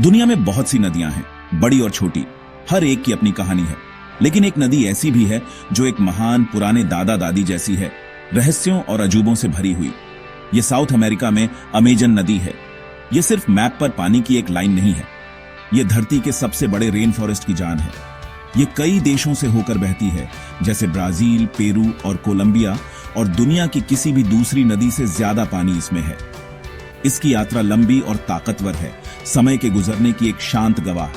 दुनिया में बहुत सी नदियां हैं, बड़ी और छोटी, हर एक की अपनी कहानी है। लेकिन एक नदी ऐसी भी है जो एक महान पुराने दादा दादी जैसी है, रहस्यों और अजूबों से भरी हुई। ये साउथ अमेरिका में अमेजन नदी है। ये सिर्फ मैप पर पानी की एक लाइन नहीं है, ये धरती के सबसे बड़े रेन फॉरेस्ट की जान है। ये कई देशों से होकर बहती है, जैसे ब्राजील, पेरू और कोलंबिया, और दुनिया की किसी भी दूसरी नदी से ज्यादा पानी इसमें है। इसकी यात्रा लंबी और ताकतवर है, समय के गुजरने की एक शांत गवाह।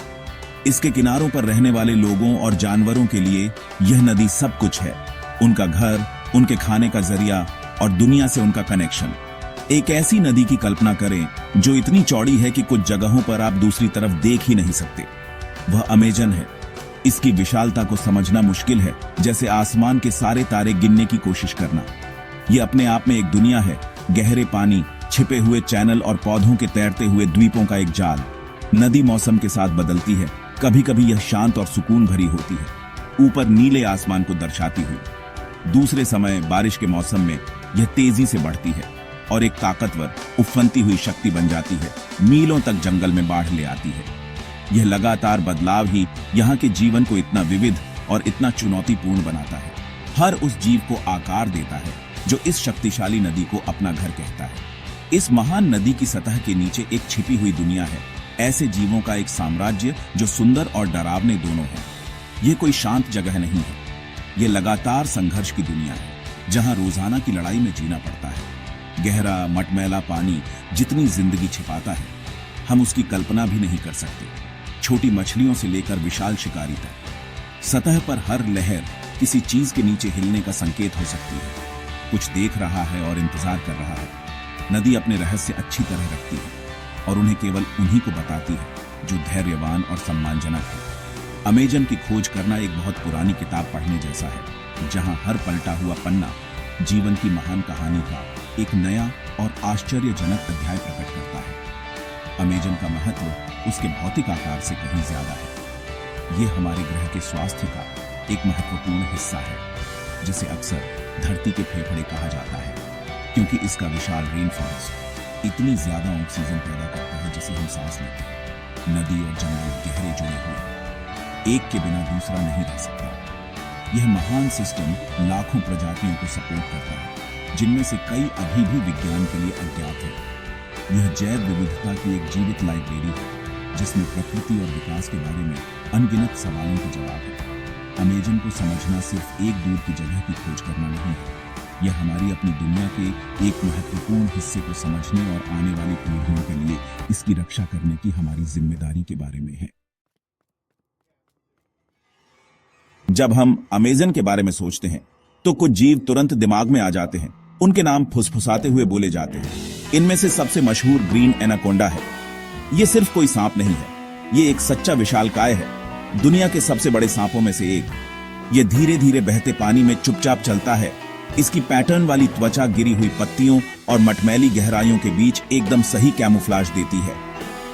इसके किनारों पर रहने वाले लोगों और जानवरों के लिए यह नदी सब कुछ है, उनका घर, उनके खाने का जरिया और दुनिया से उनका कनेक्शन। एक ऐसी नदी की कल्पना करें जो इतनी चौड़ी है कि कुछ जगहों पर आप दूसरी तरफ देख ही नहीं सकते। वह अमेजन है। इसकी विशालता को समझना मुश्किल है, जैसे आसमान के सारे तारे गिनने की कोशिश करना। यह अपने आप में एक दुनिया है, गहरे पानी, छिपे हुए चैनल और पौधों के तैरते हुए द्वीपों का एक जाल। नदी मौसम के साथ बदलती है, कभी कभी यह शांत और सुकून भरी होती है, ऊपर नीले आसमान को दर्शाती हुई। दूसरे समय बारिश के मौसम में यह तेजी से बढ़ती है और एक ताकतवर उफनती हुई शक्ति बन जाती है, मीलों तक जंगल में बाढ़ ले आती है। यह लगातार बदलाव ही यहाँ के जीवन को इतना विविध और इतना चुनौतीपूर्ण बनाता है। हर उस जीव को आकार देता है जो इस शक्तिशाली नदी को अपना घर कहता है। इस महान नदी की सतह के नीचे एक छिपी हुई दुनिया है, ऐसे जीवों का एक साम्राज्य जो सुंदर और डरावने दोनों है। यह कोई शांत जगह नहीं है, यह लगातार संघर्ष की दुनिया है, जहां रोजाना की लड़ाई में जीना पड़ता है। गहरा मटमैला पानी जितनी जिंदगी छिपाता है, हम उसकी कल्पना भी नहीं कर सकते। छोटी मछलियों से लेकर विशाल शिकारी तक, सतह पर हर लहर किसी चीज के नीचे हिलने का संकेत हो सकती है। कुछ देख रहा है और इंतजार कर रहा है। नदी अपने रहस्य अच्छी तरह रखती है और उन्हें केवल उन्हीं को बताती है जो धैर्यवान और सम्मानजनक है। अमेजन की खोज करना एक बहुत पुरानी किताब पढ़ने जैसा है, जहां हर पलटा हुआ पन्ना जीवन की महान कहानी का एक नया और आश्चर्यजनक अध्याय प्रकट करता है। अमेजन का महत्व उसके भौतिक आकार से कहीं ज्यादा है। यह हमारे ग्रह के स्वास्थ्य का एक महत्वपूर्ण हिस्सा है, जिसे अक्सर धरती के फेफड़े कहा जाता है, क्योंकि इसका विशाल रेन फॉरेस्ट इतनी ज्यादा ऑक्सीजन पैदा करता है जिसे हम सांस लेते हैं। नदी और जंगल गहरे जुड़े हुए, एक के बिना दूसरा नहीं रह सकता। यह महान सिस्टम लाखों प्रजातियों को सपोर्ट करता है, जिनमें से कई अभी भी विज्ञान के लिए अज्ञात है। यह जैव विविधता की एक जीवित लाइब्रेरी है, जिसमें प्रकृति और विकास के बारे में अनगिनत सवालों के जवाब है। अमेजन को समझना सिर्फ एक दूर की जगह की खोज करना नहीं है, यह हमारी अपनी दुनिया के एक महत्वपूर्ण हिस्से को समझने और आने वाली पीढ़ियों के लिए इसकी रक्षा करने की हमारी जिम्मेदारी के बारे में है। जब हम अमेजन के बारे में सोचते हैं तो कुछ जीव तुरंत दिमाग में आ जाते हैं। उनके नाम फुसफुसाते हुए बोले जाते हैं। इनमें से सबसे मशहूर ग्रीन एनाकोंडा है। यह सिर्फ कोई सांप नहीं है, यह एक सच्चा विशालकाय है, दुनिया के सबसे बड़े सांपों में से एक। यह धीरे धीरे बहते पानी में चुपचाप चलता है। इसकी पैटर्न वाली त्वचा गिरी हुई पत्तियों और मटमैली गहराइयों के बीच एकदम सही कैमोफ्लेज देती है।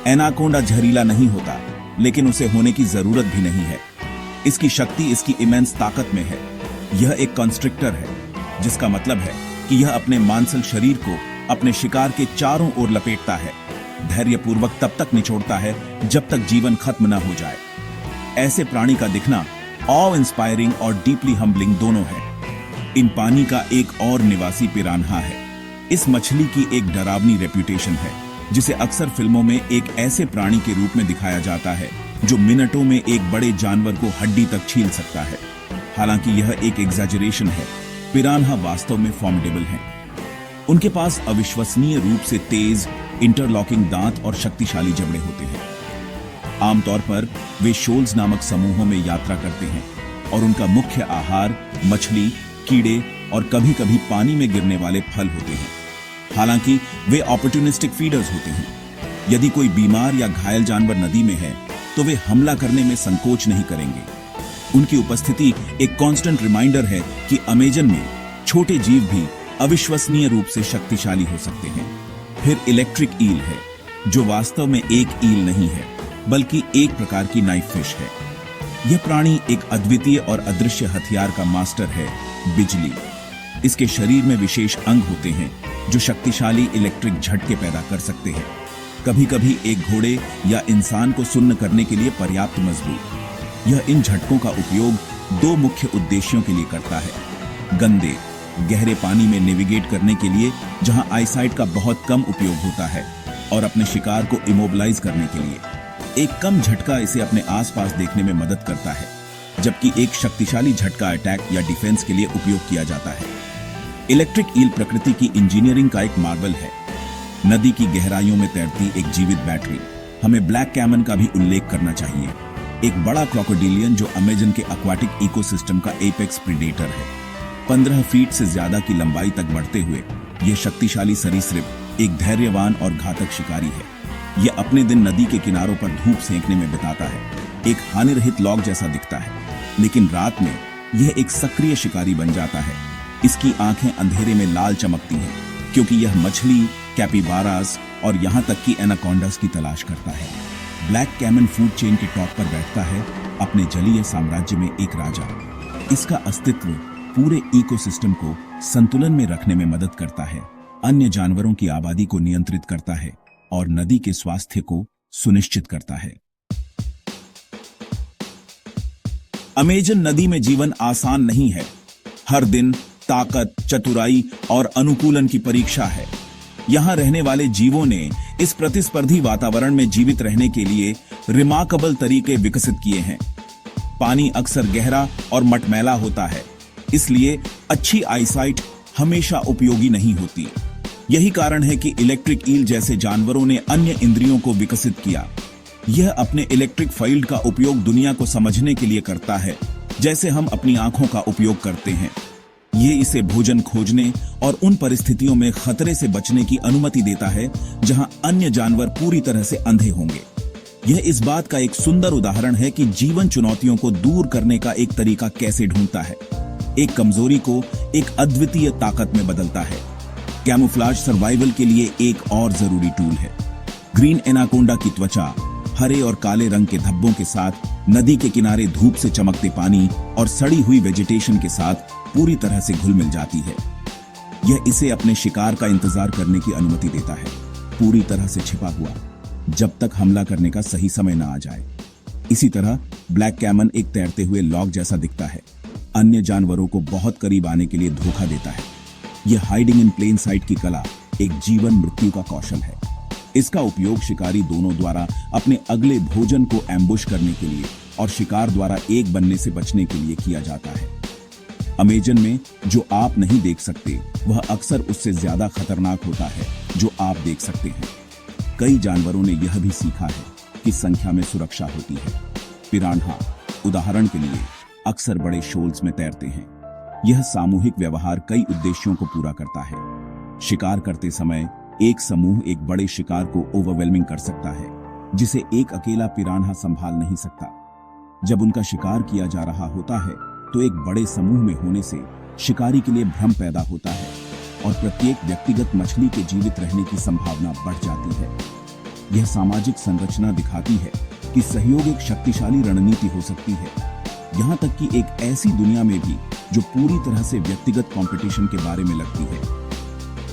एनाकोंडा जहरीला नहीं होता, लेकिन उसे होने की जरूरत भी नहीं है। इसकी शक्ति इसकी इमेंस ताकत में है। यह एक कंस्ट्रिक्टर है, जिसका मतलब है कि यह अपने मांसल शरीर को अपने शिकार के चारों ओर लपेटता है, धैर्यपूर्वक तब तक निचोड़ता है जब तक जीवन खत्म न हो जाए। ऐसे प्राणी का दिखना ऑ इंस्पायरिंग और डीपली हम्बलिंग दोनों है। इन पानी का एक और निवासी पिरान्हा है। इस मछली की एक डरावनी रेप्यूटेशन है, जिसे अक्सर फिल्मों में एक ऐसे प्राणी के रूप में दिखाया जाता है जो मिनटों में एक बड़े जानवर को हड्डी तक छील सकता है। हालांकि यह एक एग्जैजरेशन है, पिरान्हा वास्तव में फॉर्मिडेबल हैं। उनके पास अविश्वसनीय रूप से तेज इंटरलॉकिंग दांत और शक्तिशाली जबड़े होते हैं। आमतौर पर वे शोल्स नामक समूहों में यात्रा करते हैं और उनका मुख्य आहार मछली, कीड़े और कभी कभी पानी में गिरने वाले फल होते हैं। हालांकि वे ऑपर्चुनिस्टिक फीडर्स होते हैं। यदि कोई बीमार या घायल जानवर नदी में है तो वे हमला करने में संकोच नहीं करेंगे। उनकी उपस्थिति एक कांस्टेंट रिमाइंडर है कि अमेजन में छोटे जीव भी अविश्वसनीय रूप से शक्तिशाली हो सकते हैं। फिर इलेक्ट्रिक ईल है, जो वास्तव में एक ईल नहीं है, बल्कि एक प्रकार की नाइफ फिश है। यह प्राणी एक अद्वितीय और अदृश्य हथियार का मास्टर है, बिजली। इसके शरीर में विशेष अंग होते हैं जो शक्तिशाली इलेक्ट्रिक झटके पैदा कर सकते हैं। कभी कभी एक घोड़े या इंसान को सुन्न करने के लिए पर्याप्त मजबूत। यह इन झटकों का उपयोग दो मुख्य उद्देश्यों के लिए करता है। गंदे गहरे पानी में नेविगेट करने के लिए, जहां आईसाइट का बहुत कम उपयोग होता है, और अपने शिकार को इमोबिलाइज करने के लिए। एक कम झटका इसे अपने आसपास देखने में मदद करता है, जबकि एक शक्तिशाली झटका अटैक या डिफेंस के लिए उपयोग किया जाता है। इलेक्ट्रिक ईल प्रकृति की इंजीनियरिंग का एक मार्वल है। नदी की गहराइयों में तैरती एक जीवित बैटरी। हमें ब्लैक कैमन का भी उल्लेख करना चाहिए, एक बड़ा क्रोकोडिलियन जो अमेजन के एक्वाटिक इकोसिस्टम का एपेक्स प्रेडेटर है। 15 फीट से ज्यादा की लंबाई तक बढ़ते हुए यह शक्तिशाली सरीसृप एक धैर्यवान और घातक शिकारी है। यह अपने दिन नदी के किनारों पर धूप सेंकने में बिताता है, एक हानिरहित लॉग जैसा दिखता है, लेकिन रात में यह एक सक्रिय शिकारी बन जाता है। इसकी आंखें अंधेरे में लाल चमकती हैं, क्योंकि यह मछली, कैपिबारास और यहां तक कि एनाकोंडास की तलाश करता है। ब्लैक कैमन फूड चेन के टॉप पर बैठता है, अपने जलीय साम्राज्य में एक राजा। इसका अस्तित्व पूरे इकोसिस्टम को संतुलन में रखने में मदद करता है, अन्य जानवरों की आबादी को नियंत्रित करता है और नदी के स्वास्थ्य को सुनिश्चित करता है। अमेजन नदी में जीवन आसान नहीं है। हर दिन ताकत, चतुराई और अनुकूलन की परीक्षा है। यहां रहने वाले जीवों ने इस प्रतिस्पर्धी वातावरण में जीवित रहने के लिए रिमार्केबल तरीके विकसित किए हैं। पानी अक्सर गहरा और मटमैला होता है, इसलिए अच्छी आईसाइट हमेशा उपयोगी नहीं होती। यही कारण है कि इलेक्ट्रिक ईल जैसे जानवरों ने अन्य इंद्रियों को विकसित किया। यह अपने इलेक्ट्रिक फील्ड का उपयोग दुनिया को समझने के लिए करता है, जैसे हम अपनी आंखों का उपयोग करते हैं। ये इसे भोजन खोजने और उन परिस्थितियों में खतरे से बचने की अनुमति देता है जहां अन्य जानवर पूरी तरह से अंधे होंगे। यह इस बात का एक सुंदर उदाहरण है कि जीवन चुनौतियों को दूर करने का एक तरीका कैसे ढूंढता है, एक कमजोरी को एक अद्वितीय ताकत में बदलता है। कैमोफ्लेज सर्वाइवल के लिए एक और जरूरी टूल है। ग्रीन एनाकोंडा की त्वचा हरे और काले रंग के धब्बों के साथ नदी के किनारे धूप से चमकते पानी और सड़ी हुई वेजिटेशन के साथ पूरी तरह से घुल मिल जाती है। यह इसे अपने शिकार का इंतजार करने की अनुमति देता है, पूरी तरह से छिपा हुआ, जब तक हमला करने का सही समय न आ जाए। इसी तरह ब्लैक कैमन एक तैरते हुए लॉग जैसा दिखता है, अन्य जानवरों को बहुत करीब आने के लिए धोखा देता है। यह हाइडिंग इन प्लेन साइट की कला एक जीवन मृत्यु का कौशल है। इसका उपयोग शिकारी दोनों द्वारा अपने अगले भोजन को एम्बुश करने के लिए और शिकार द्वारा एक बनने से बचने के लिए किया जाता है। अमेजन में जो आप नहीं देख सकते वह अक्सर उससे ज्यादा खतरनाक होता है जो आप देख सकते हैं। कई जानवरों ने यह भी सीखा है कि संख्या में सुरक्षा होती है। पिरान्हा उदाहरण के लिए अक्सर बड़े शोल्स में तैरते हैं। यह सामूहिक व्यवहार कई उद्देश्यों को पूरा करता है। शिकार करते समय एक समूह एक बड़े शिकार को ओवरवेलमिंग कर सकता है, जिसे एक अकेला पिरान्हा संभाल नहीं सकता। जब उनका शिकार किया जा रहा होता है तो एक बड़े समूह में होने से शिकारी के लिए भ्रम पैदा होता है और प्रत्येक व्यक्तिगत मछली के जीवित रहने की संभावना बढ़ जाती है। यह सामाजिक संरचना दिखाती है कि सहयोग एक शक्तिशाली रणनीति हो सकती है, यहां तक कि एक ऐसी दुनिया में भी जो पूरी तरह से व्यक्तिगत कंपटीशन के बारे में लगती है।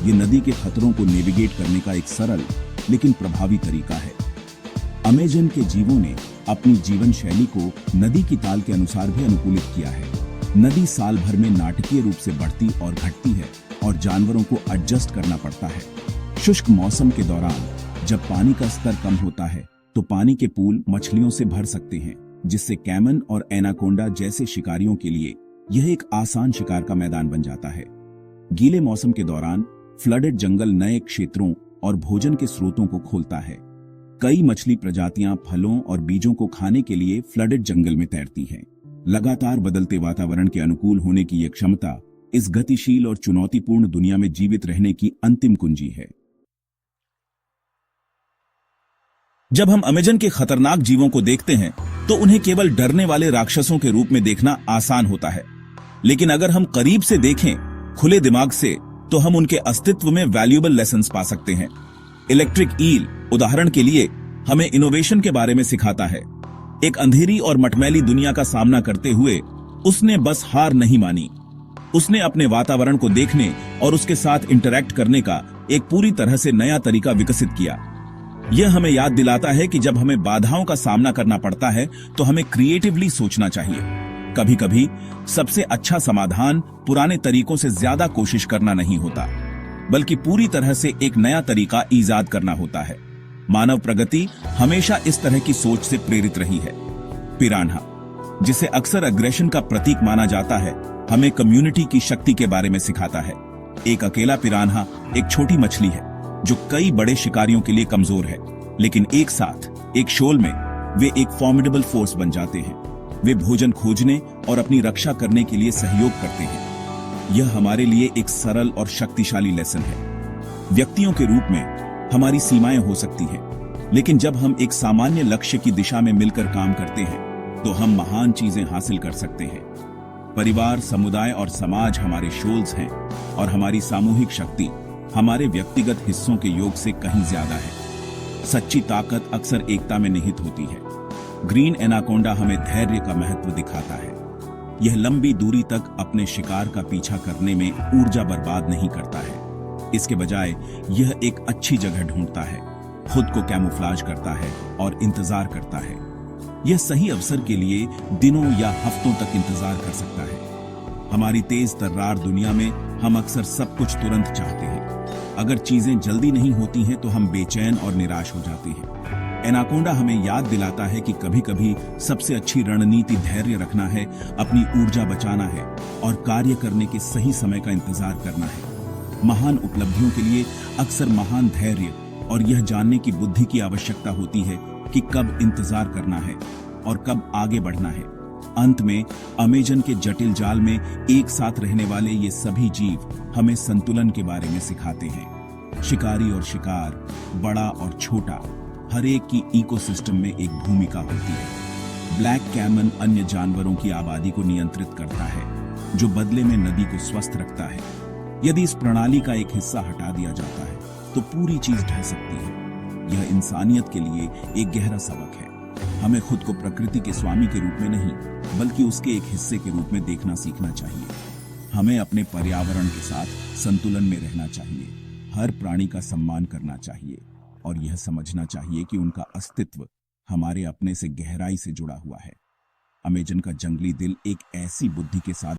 ये नदी के खतरों को नेविगेट करने का एक सरल लेकिन प्रभावी तरीका है। अमेजन के जीवों ने अपनी जीवन शैली को नदी की ताल के अनुसार भी अनुकूलित किया है। नदी साल भर में नाटकीय रूप से बढ़ती और घटती है और जानवरों को एडजस्ट करना पड़ता है। शुष्क मौसम के दौरान जब पानी का स्तर कम होता है तो पानी के पूल मछलियों से भर सकते हैं, जिससे कैमन और एनाकोंडा जैसे शिकारियों के लिए यह एक आसान शिकार का मैदान बन जाता है। गीले मौसम के दौरान फ्लडेड जंगल नए क्षेत्रों और भोजन के स्रोतों को खोलता है। कई मछली प्रजातियां फलों और बीजों को खाने के लिए फ्लडेड जंगल में तैरती हैं। लगातार बदलते वातावरण के अनुकूल होने की यह क्षमता इस गतिशील और चुनौतीपूर्ण दुनिया में जीवित रहने की अंतिम कुंजी है। जब हम अमेजन के खतरनाक जीवों को देखते हैं तो उन्हें केवल डरने वाले राक्षसों के रूप में देखना आसान होता है, लेकिन अगर हम करीब से देखें खुले दिमाग से तो हम उनके अस्तित्व में वैल्यूएबल लेसन्स पा सकते हैं। इलेक्ट्रिक ईल उदाहरण के लिए हमें इनोवेशन के बारे में सिखाता है। एक अंधेरी और मटमैली दुनिया का सामना करते हुए उसने बस हार नहीं मानी। उसने अपने वातावरण को देखने और उसके साथ इंटरैक्ट करने का एक पूरी तरह से नया तरीका विकसित किया। यह हमें याद दिलाता है कि जब हमें बाधाओं का सामना करना पड़ता है तो हमें क्रिएटिवली सोचना चाहिए। कभी कभी सबसे अच्छा समाधान पुराने तरीकों से ज्यादा कोशिश करना नहीं होता, बल्कि पूरी तरह से एक नया तरीका ईजाद करना होता है। मानव प्रगति हमेशा इस तरह की सोच से प्रेरित रही है। पिरान्हा, जिसे अक्सर अग्रेशन का प्रतीक माना जाता है, हमें कम्युनिटी की शक्ति के बारे में सिखाता है। एक अकेला पिरान्हा एक छोटी मछली है जो कई बड़े शिकारियों के लिए कमजोर है, लेकिन एक साथ एक शोल में वे एक फॉर्मिडेबल फोर्स बन जाते हैं। वे भोजन खोजने और अपनी रक्षा करने के लिए सहयोग करते हैं। यह हमारे लिए एक सरल और शक्तिशाली लेसन है। व्यक्तियों के रूप में हमारी सीमाएं हो सकती हैं, लेकिन जब हम एक सामान्य लक्ष्य की दिशा में मिलकर काम करते हैं तो हम महान चीजें हासिल कर सकते हैं। परिवार, समुदाय और समाज हमारे शोल्स हैं और हमारी सामूहिक शक्ति हमारे व्यक्तिगत हिस्सों के योग से कहीं ज्यादा है। सच्ची ताकत अक्सर एकता में निहित होती है। ग्रीन एनाकोंडा हमें धैर्य का महत्व दिखाता है। यह लंबी दूरी तक अपने शिकार का पीछा करने में ऊर्जा बर्बाद नहीं करता है। इसके बजाय यह एक अच्छी जगह ढूंढता है, खुद को कैमोफ्लाज करता है और इंतजार करता है। यह सही अवसर के लिए दिनों या हफ्तों तक इंतजार कर सकता है। हमारी तेज तर्रार दुनिया में हम अक्सर सब कुछ तुरंत चाहते हैं। अगर चीजें जल्दी नहीं होती हैं तो हम बेचैन और निराश हो जाते हैं। एनाकोंडा हमें याद दिलाता है कि कभी कभी सबसे अच्छी रणनीति धैर्य रखना है, अपनी ऊर्जा बचाना है और कार्य करने के सही समय का इंतजार करना है। महान उपलब्धियों के लिए अक्सर महान धैर्य और यह जानने की बुद्धि की आवश्यकता होती है कि कब इंतजार करना है और कब आगे बढ़ना है। अंत में अमेजन के जटिल जाल में एक साथ रहने वाले ये सभी जीव हमें संतुलन के बारे में सिखाते हैं। शिकारी और शिकार, बड़ा और छोटा, हर एक की इकोसिस्टम में एक भूमिका होती है। ब्लैक कैमन अन्य जानवरों की आबादी को नियंत्रित करता है, जो बदले में नदी को स्वस्थ रखता है। यदि इस प्रणाली का एक हिस्सा हटा दिया जाता है तो पूरी चीज ढह सकती है। यह इंसानियत के लिए एक गहरा सबक है। हमें खुद को प्रकृति के स्वामी के रूप में नहीं, बल्कि उसके एक हिस्से के रूप में देखना सीखना चाहिए। हमें अपने पर्यावरण के साथ संतुलन में रहना चाहिए, हर प्राणी का सम्मान करना चाहिए और यह समझना चाहिए कि उनका अस्तित्व हमारे अपने से गहराई से जुड़ा हुआ है। अमेजन का जंगली दिल एक ऐसी बुद्धि के साथ